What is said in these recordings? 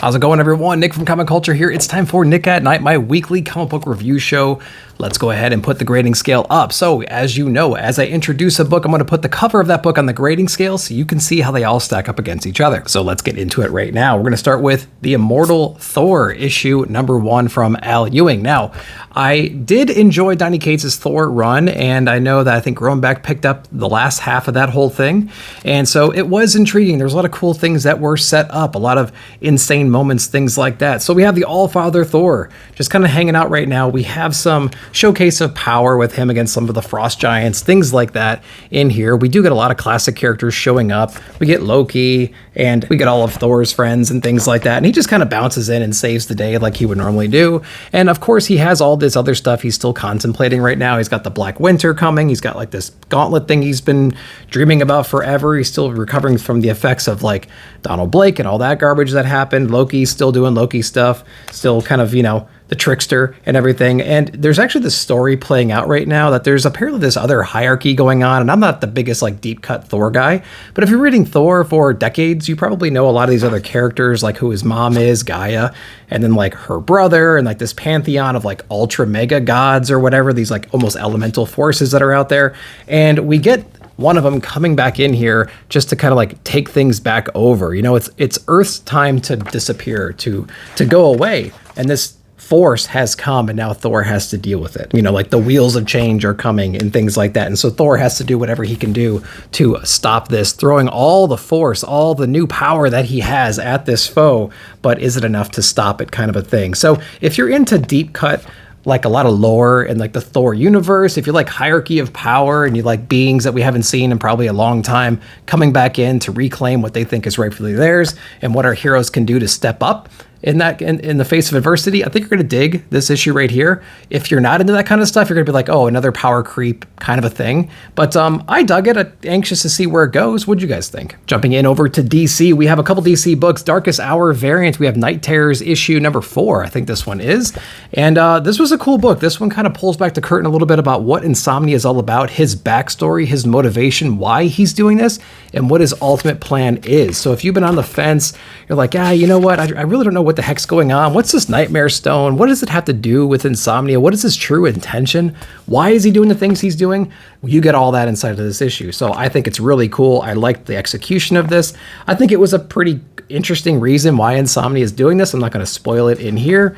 How's it going, everyone? Nick from Comic Culture here. It's time for Nick at Night, my weekly comic book review show. Let's go ahead and put the grading scale up. So, as you know, as I introduce a book, I'm going to put the cover of that book on the grading scale so you can see how they all stack up against each other. So let's get into it right now. We're going to start with the Immortal Thor issue #1 from Al Ewing. Now, I did enjoy Donny Cates' Thor run, and I know that I think Groenbeck picked up the last half of that whole thing, and so it was intriguing. There's a lot of cool things that were set up, a lot of insane moments, things like that. So we have the All-Father Thor just kind of hanging out right now. We have some showcase of power with him against some of the Frost Giants, things like that in here. We do get a lot of classic characters showing up. We get Loki, and we get all of Thor's friends and things like that, and he just kind of bounces in and saves the day like he would normally do. And of course, he has all this other stuff he's still contemplating right now. He's got the Black Winter coming. He's got like this gauntlet thing he's been dreaming about forever. He's still recovering from the effects of like Donald Blake and all that garbage that happened. Loki's still doing Loki stuff, still kind of, you know, the trickster and everything. And there's actually this story playing out right now that there's apparently this other hierarchy going on. And I'm not the biggest like deep cut Thor guy, but if you're reading Thor for decades, you probably know a lot of these other characters, like who his mom is, Gaia, and then like her brother, and like this pantheon of like ultra mega gods or whatever, these like almost elemental forces that are out there. And we get one of them coming back in here just to kind of like take things back over. You know, it's Earth's time to disappear, to go away. And this force has come, and now Thor has to deal with it. You know, like the wheels of change are coming and things like that. And so Thor has to do whatever he can do to stop this, throwing all the force, all the new power that he has at this foe. But is it enough to stop it, kind of a thing? So if you're into deep cut, like a lot of lore and like the Thor universe, if you like hierarchy of power and you like beings that we haven't seen in probably a long time coming back in to reclaim what they think is rightfully theirs and what our heroes can do to step up in the face of adversity, I think you're going to dig this issue right here. If you're not into that kind of stuff, you're going to be like, oh, another power creep kind of a thing. But I dug it. I'm anxious to see where it goes. What'd you guys think? Jumping in over to DC, we have a couple DC books. Darkest Hour variant. We have Night Terrors issue #4. I think this one is. And this was a cool book. This one kind of pulls back the curtain a little bit about what Insomnia is all about, his backstory, his motivation, why he's doing this, and what his ultimate plan is. So if you've been on the fence, you're like, you know what? I really don't know what the heck's going on. What's this Nightmare Stone? What does it have to do with Insomnia? What is his true intention? Why is he doing the things he's doing? You get all that inside of this issue. So I think it's really cool. I liked the execution of this. I think it was a pretty interesting reason why Insomnia is doing this. I'm not going to spoil it in here.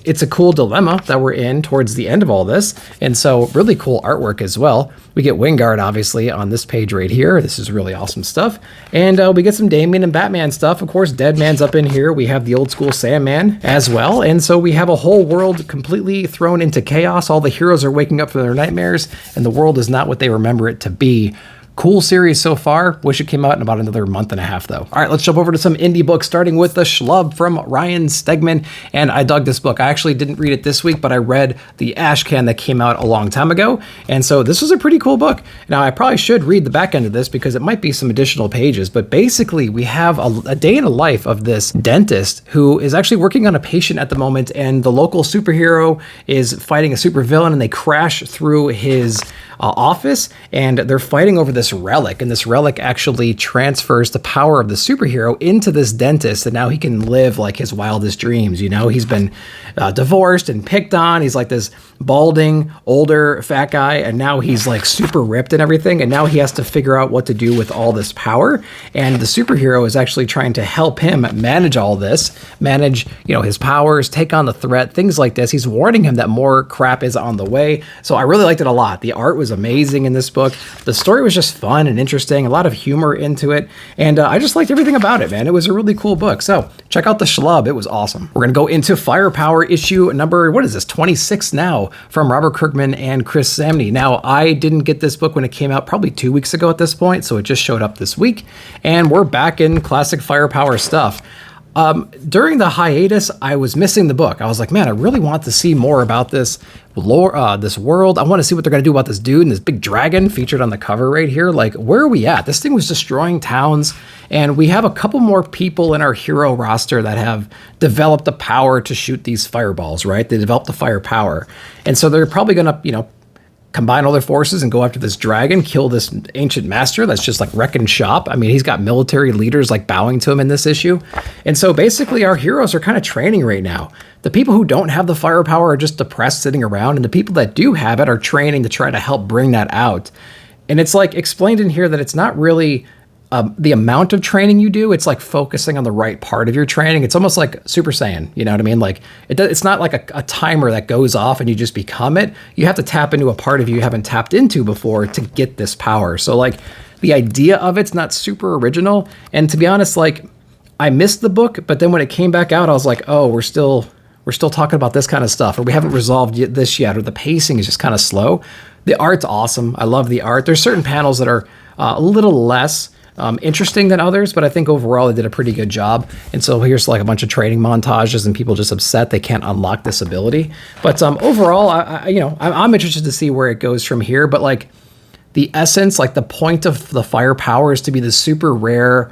It's a cool dilemma that we're in towards the end of all this. And so really cool artwork as well. We get Wingard, obviously, on this page right here. This is really awesome stuff. And we get some Damian and Batman stuff. Of course, Deadman's up in here. We have the old school Sandman as well. And so we have a whole world completely thrown into chaos. All the heroes are waking up from their nightmares, and the world is not what they remember it to be. Cool series so far. Wish it came out in about another month and a half, though. All right, let's jump over to some indie books, starting with The Schlub from Ryan Stegman. And I dug this book. I actually didn't read it this week, but I read the Ashcan that came out a long time ago. And so this was a pretty cool book. Now, I probably should read the back end of this because it might be some additional pages. But basically, we have a day in the life of this dentist who is actually working on a patient at the moment. And the local superhero is fighting a supervillain, and they crash through his office, and they're fighting over this relic, and this relic actually transfers the power of the superhero into this dentist, and now he can live like his wildest dreams. You know, he's been divorced and picked on. He's like this balding, older, fat guy, and now he's like super ripped and everything, and now he has to figure out what to do with all this power, and the superhero is actually trying to help him manage all this, manage, you know, his powers, take on the threat, things like this. He's warning him that more crap is on the way. So I really liked it a lot. The art was amazing in this book. The story was just fun and interesting, a lot of humor into it, and I just liked everything about it, man. It was a really cool book. So check out The Schlub. It was awesome. We're gonna go into Firepower issue number, what is this, 26 now, from Robert Kirkman and Chris Samney. Now, I didn't get this book when it came out probably 2 weeks ago at this point, so it just showed up this week, and we're back in classic Firepower stuff. During the hiatus, I was missing the book. I was like, man, I really want to see more about this lore, this world. I want to see what they're going to do about this dude and this big dragon featured on the cover right here. Like, where are we at? This thing was destroying towns, and we have a couple more people in our hero roster that have developed the power to shoot these fireballs, right? They developed the firepower. And so they're probably going to, you know, combine all their forces and go after this dragon, kill this ancient master that's just like wrecking shop. I mean, he's got military leaders like bowing to him in this issue. And so basically our heroes are kind of training right now. The people who don't have the firepower are just depressed sitting around, and the people that do have it are training to try to help bring that out. And it's like explained in here that it's not really the amount of training you do, it's like focusing on the right part of your training. It's almost like Super Saiyan, you know what I mean? Like it's not like a timer that goes off and you just become it. You have to tap into a part of you haven't tapped into before to get this power. So like the idea of it's not super original. And to be honest, like I missed the book, but then when it came back out, I was like, oh, we're still talking about this kind of stuff, or we haven't resolved this yet, or the pacing is just kind of slow. The art's awesome. I love the art. There's certain panels that are a little less interesting than others, but I think overall they did a pretty good job. And so here's like a bunch of training montages and people just upset they can't unlock this ability. But overall, I'm interested to see where it goes from here. But like the essence, like the point of the firepower is to be the super rare,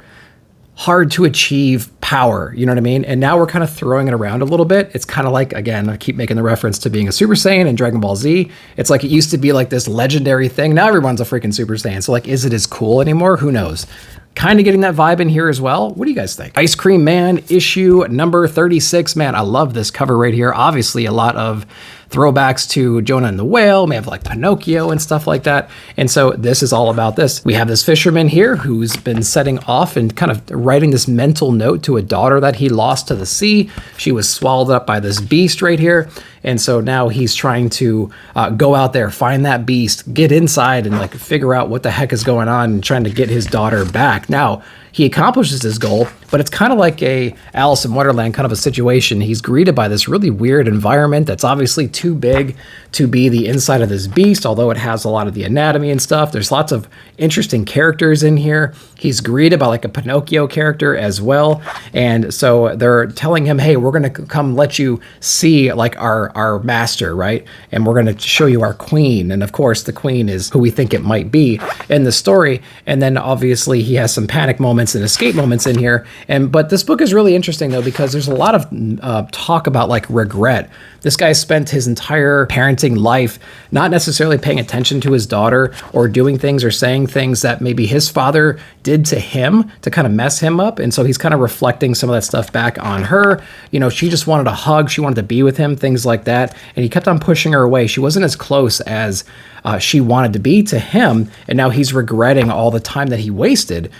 hard to achieve power, you know what I mean? And now we're kind of throwing it around a little bit. It's kind of like, again, I keep making the reference to being a Super Saiyan in Dragon Ball Z. It's like it used to be like this legendary thing. Now everyone's a freaking Super Saiyan. So like, is it as cool anymore? Who knows? Kind of getting that vibe in here as well. What do you guys think? Ice Cream Man issue number 36. Man, I love this cover right here. Obviously a lot of throwbacks to Jonah and the Whale. We have like Pinocchio and stuff like that. And so this is all about this. We have this fisherman here who's been setting off and kind of writing this mental note to a daughter that he lost to the sea. She was swallowed up by this beast right here. And so now he's trying to go out there, find that beast, get inside and like figure out what the heck is going on and trying to get his daughter back. Now, he accomplishes his goal, but it's kind of like a Alice in Wonderland kind of a situation. He's greeted by this really weird environment that's obviously too big to be the inside of this beast, although it has a lot of the anatomy and stuff. There's lots of interesting characters in here. He's greeted by like a Pinocchio character as well. And so they're telling him, hey, we're going to come let you see like our master, right? And we're going to show you our queen. And of course, the queen is who we think it might be in the story. And then obviously he has some panic moments and escape moments in here. But this book is really interesting though, because there's a lot of talk about like regret. This guy spent his entire parenting life not necessarily paying attention to his daughter or doing things or saying things that maybe his father did to him to kind of mess him up. And so he's kind of reflecting some of that stuff back on her. You know, she just wanted a hug. She wanted to be with him, things like that. And he kept on pushing her away. She wasn't as close as she wanted to be to him. And now he's regretting all the time that he wasted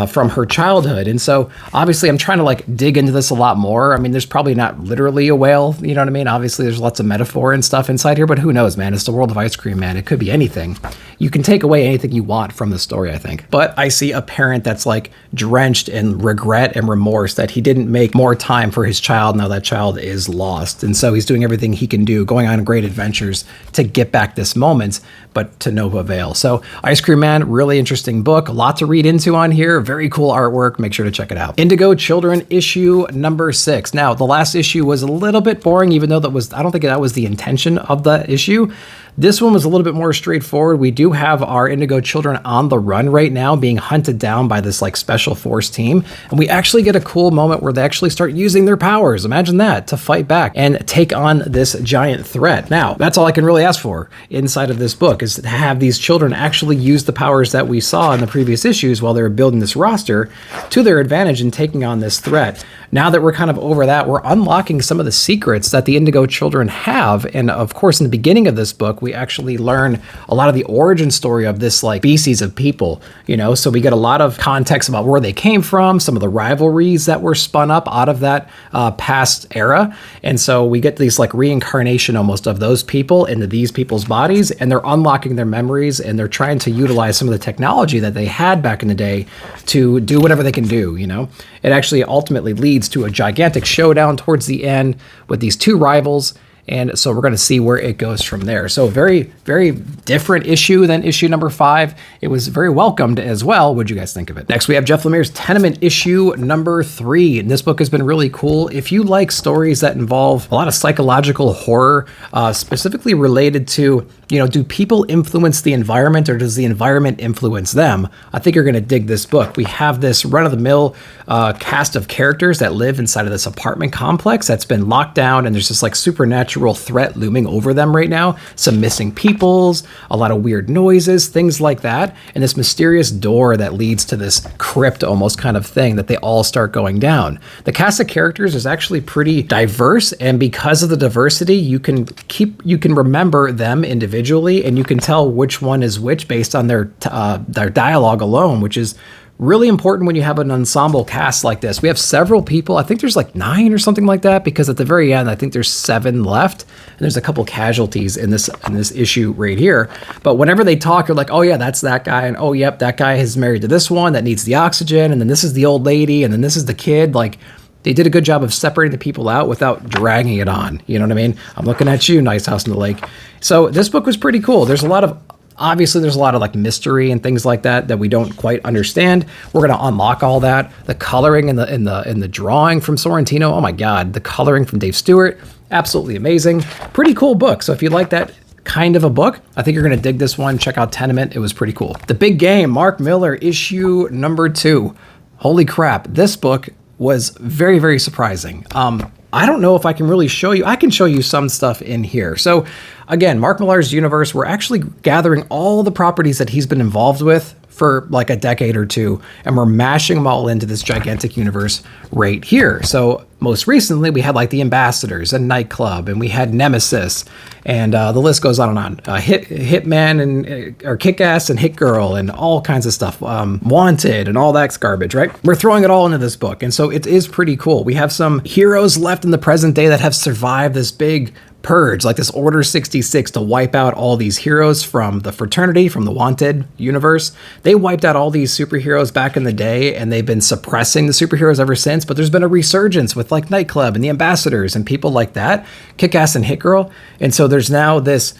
from her childhood. And so obviously I'm trying to like dig into this a lot more. I mean, there's probably not literally a whale, you know what I mean? Obviously there's lots of metaphor and stuff inside here, but who knows, man? It's the world of Ice Cream Man. It could be anything. You can take away anything you want from the story, I think. But I see a parent that's like drenched in regret and remorse that he didn't make more time for his child. Now that child is lost. And so he's doing everything he can do, going on great adventures to get back this moment, but to no avail. So Ice Cream Man, really interesting book. A lot to read into on here. Very cool artwork. Make sure to check it out. Indigo Children issue number 6. Now, the last issue was a little bit boring, even though I don't think that was the intention of the issue. This one was a little bit more straightforward. We do have our Indigo Children on the run right now, being hunted down by this like special force team. And we actually get a cool moment where they actually start using their powers. Imagine that, to fight back and take on this giant threat. Now, that's all I can really ask for inside of this book, is to have these children actually use the powers that we saw in the previous issues while they were building this roster to their advantage in taking on this threat. Now that we're kind of over that, we're unlocking some of the secrets that the Indigo Children have. And of course, in the beginning of this book, we actually learn a lot of the origin story of this like species of people, you know, so we get a lot of context about where they came from, some of the rivalries that were spun up out of that past era. And so we get these like reincarnation almost of those people into these people's bodies, and they're unlocking their memories and they're trying to utilize some of the technology that they had back in the day to do whatever they can do, you know. It actually ultimately leads to a gigantic showdown towards the end with these two rivals. And so we're going to see where it goes from there. So very, very different issue than issue number 5. It was very welcomed as well. What'd you guys think of it? Next, we have Jeff Lemire's Tenement issue number 3. And this book has been really cool. If you like stories that involve a lot of psychological horror, specifically related to, you know, do people influence the environment or does the environment influence them? I think you're going to dig this book. We have this run-of-the-mill cast of characters that live inside of this apartment complex that's been locked down, and there's this like supernatural supernatural threat looming over them right now. Some missing peoples, a lot of weird noises, things like that, and this mysterious door that leads to this crypt almost kind of thing that they all start going down. The cast of characters is actually pretty diverse, and because of the diversity, you can remember them individually, and you can tell which one is which based on their dialogue alone, which is really important when you have an ensemble cast like this. We have several people. I think there's like 9 or something like that, because at the very end, I think there's 7 left, and there's a couple casualties in this issue right here. But whenever they talk, you're like, oh yeah, that's that guy, and oh yep, that guy is married to this one that needs the oxygen, and then this is the old lady, and then this is the kid. Like, they did a good job of separating the people out without dragging it on. You know what I mean? I'm looking at you, Nice House in the Lake. So this book was pretty cool. There's a lot of like mystery and things like that we don't quite understand. We're going to unlock all that. The coloring and the drawing from Sorrentino. Oh my God, the coloring from Dave Stewart, absolutely amazing. Pretty cool book. So if you like that kind of a book, I think you're going to dig this one. Check out Tenement. It was pretty cool. The Big Game, Mark Millar, issue number 2. Holy crap, this book was very, very surprising. I don't know if I can really show you. I can show you some stuff in here. So again, Mark Millar's universe, we're actually gathering all the properties that he's been involved with for like a decade or two, and we're mashing them all into this gigantic universe right here. So most recently, we had like the Ambassadors and Nightclub, and we had Nemesis, and the list goes on and on. Hitman or Kick-Ass and Hit Girl and all kinds of stuff. Wanted and all that garbage, right? We're throwing it all into this book, and so it is pretty cool. We have some heroes left in the present day that have survived this big purge, like this Order 66, to wipe out all these heroes from the Fraternity, from the Wanted universe. They wiped out all these superheroes back in the day, and they've been suppressing the superheroes ever since, but there's been a resurgence with like Nightclub and the Ambassadors and people like that, Kick-Ass and Hit Girl. And so there's now this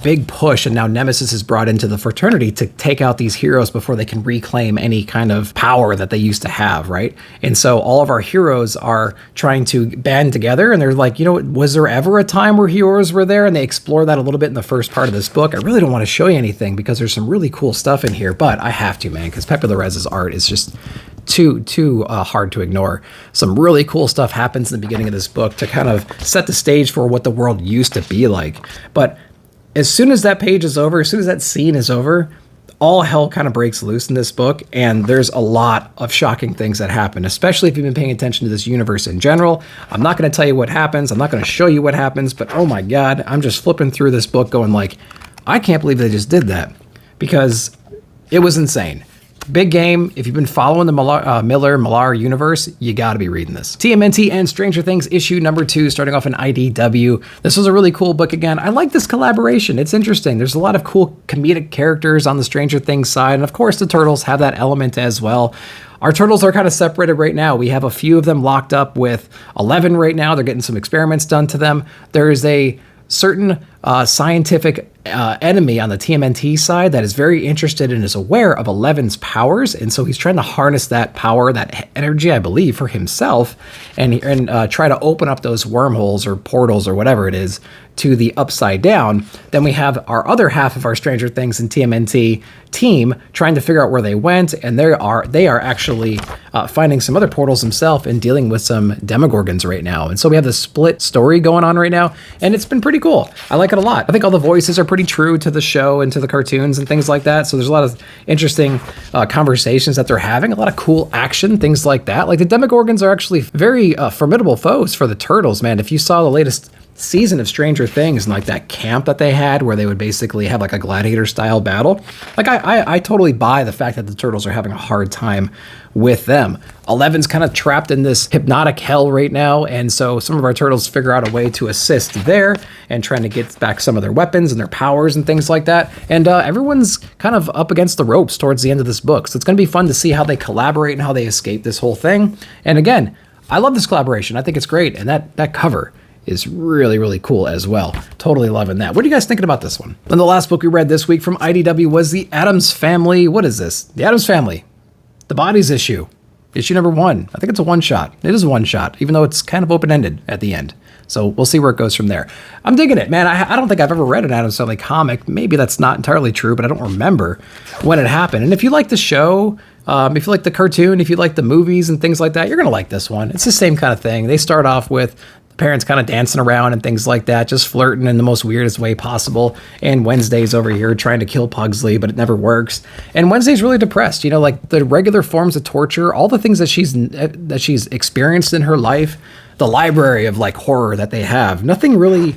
big push, and now Nemesis is brought into the Fraternity to take out these heroes before they can reclaim any kind of power that they used to have, right? And so all of our heroes are trying to band together, and they're like, you know, was there ever a time where heroes were there? And they explore that a little bit in the first part of this book. I really don't want to show you anything because there's some really cool stuff in here, but I have to, man, because Pepe Larez's art is just too hard to ignore. Some really cool stuff happens in the beginning of this book to kind of set the stage for what the world used to be like. But as soon as that page is over, as soon as that scene is over, all hell kind of breaks loose in this book, and there's a lot of shocking things that happen, especially if you've been paying attention to this universe in general. I'm not going to tell you what happens. I'm not going to show you what happens, but oh my God, I'm just flipping through this book going like, I can't believe they just did that, because it was insane. Big Game. If you've been following the Millar universe, you got to be reading this. TMNT and Stranger Things issue number 2, starting off in IDW. This was a really cool book again. I like this collaboration. It's interesting. There's a lot of cool comedic characters on the Stranger Things side, and of course the Turtles have that element as well. Our Turtles are kind of separated right now. We have a few of them locked up with 11 right now. They're getting some experiments done to them. There is a certain scientific enemy on the TMNT side that is very interested and is aware of 11's powers, and so he's trying to harness that power, that energy, I believe, for himself, and try to open up those wormholes or portals or whatever it is to the Upside Down. Then we have our other half of our Stranger Things and TMNT team trying to figure out where they went, and they are actually finding some other portals themselves and dealing with some Demogorgons right now. And so we have this split story going on right now, and it's been pretty cool. I like it a lot. I think all the voices are pretty true to the show and to the cartoons and things like that. So there's a lot of interesting conversations that they're having, a lot of cool action, things like that. Like the Demogorgons are actually very formidable foes for the Turtles, man. If you saw the latest season of Stranger Things and like that camp that they had where they would basically have like a gladiator style battle, like I totally buy the fact that the Turtles are having a hard time with them. 11's kind of trapped in this hypnotic hell right now, and so some of our Turtles figure out a way to assist there and trying to get back some of their weapons and their powers and things like that. And everyone's kind of up against the ropes towards the end of this book, so it's going to be fun to see how they collaborate and how they escape this whole thing. And again, I love this collaboration. I think it's great, and that cover is really, really cool as well. Totally loving that. What are you guys thinking about this one? And the last book we read this week from IDW was The Addams Family. What is this? The Addams Family. The Bodies issue. Issue number 1. I think it's a one-shot. It is a one-shot, even though it's kind of open-ended at the end. So we'll see where it goes from there. I'm digging it, man. I don't think I've ever read an Addams Family comic. Maybe that's not entirely true, but I don't remember when it happened. And if you like the show, if you like the cartoon, if you like the movies and things like that, you're going to like this one. It's the same kind of thing. They start off with parents kind of dancing around and things like that, just flirting in the most weirdest way possible. And Wednesday's over here trying to kill Pugsley, but it never works. And Wednesday's really depressed, you know, like the regular forms of torture, all the things that she's experienced in her life, the library of like horror that they have, nothing really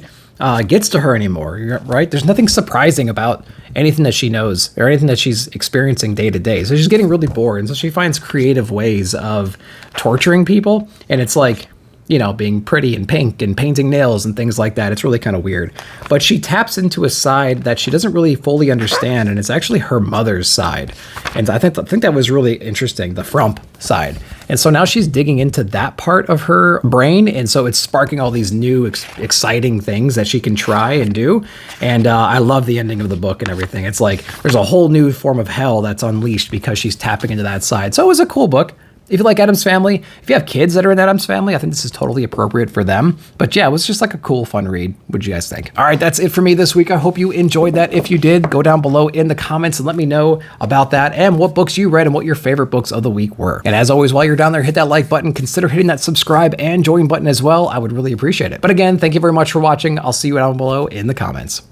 gets to her anymore, right? There's nothing surprising about anything that she knows or anything that she's experiencing day to day. So she's getting really bored. And so she finds creative ways of torturing people. And it's like, you know, being pretty and pink and painting nails and things like that. It's really kind of weird. But she taps into a side that she doesn't really fully understand, and it's actually her mother's side. And I think that was really interesting, the frump side. And so now she's digging into that part of her brain, and so it's sparking all these new exciting things that she can try and do. And I love the ending of the book and everything. It's like there's a whole new form of hell that's unleashed because she's tapping into that side. So it was a cool book. If you like Addams Family, if you have kids that are in Addams Family, I think this is totally appropriate for them. But yeah, it was just like a cool, fun read. What do you guys think? All right, that's it for me this week. I hope you enjoyed that. If you did, go down below in the comments and let me know about that and what books you read and what your favorite books of the week were. And as always, while you're down there, hit that like button. Consider hitting that subscribe and join button as well. I would really appreciate it. But again, thank you very much for watching. I'll see you down below in the comments.